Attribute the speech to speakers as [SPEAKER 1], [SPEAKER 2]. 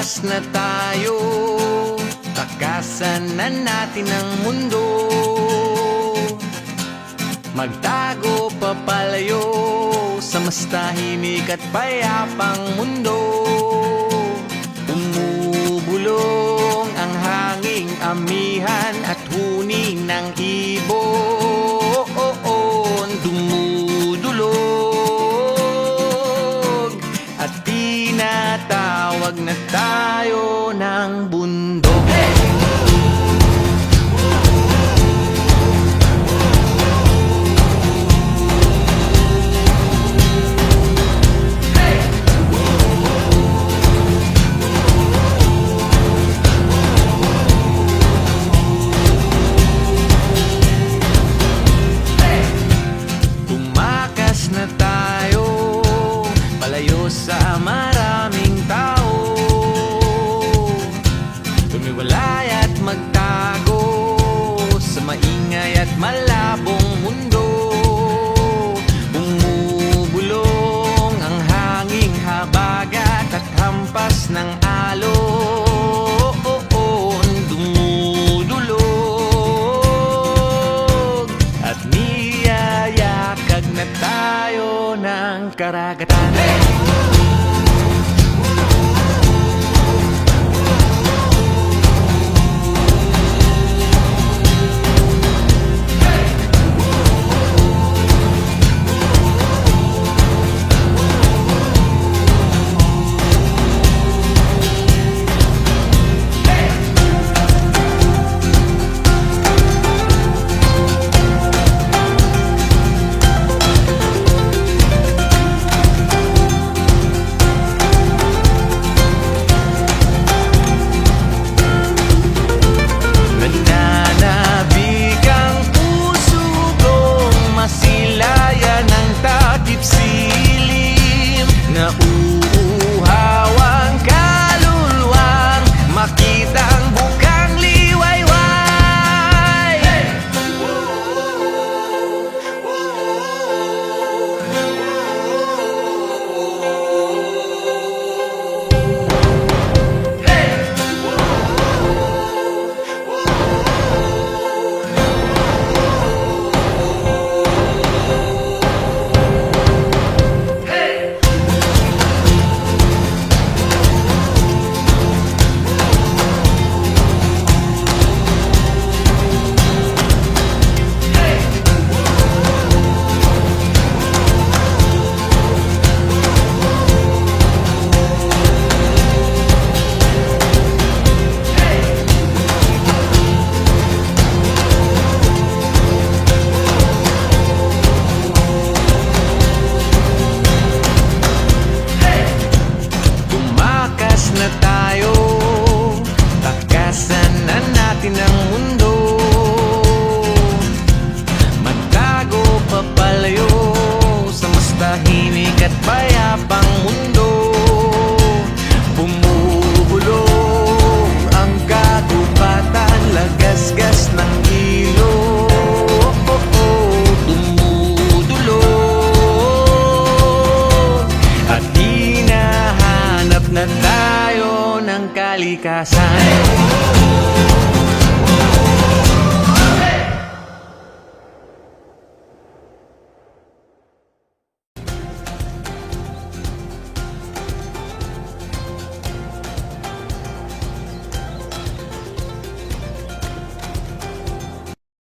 [SPEAKER 1] Tumakas na tayo, takasan na natin ang mundo. Magtago papalayo sa mas tahimik at payapang mundo. Umubulong ang hanging amihan at huni ng ibon. Dumudulog at tinatawag na tayo ng bundok. Na tayo, palayo sa maraming tao. Tumiwalay at magtago sa maingay at malabong mundo. Bumubulong ang hanging habagat at hampas ng alon. Dumudulog at niyayakag na tayo ng karagatan. Na tayo, takasan na natin ang mundo. Magtago papalayo sa mas tahimik at payapang mundo. Bumubulong ang kagubatan, lagasgas ng ilog. Dumudulog at hinahanap na tayo ng kalikasan.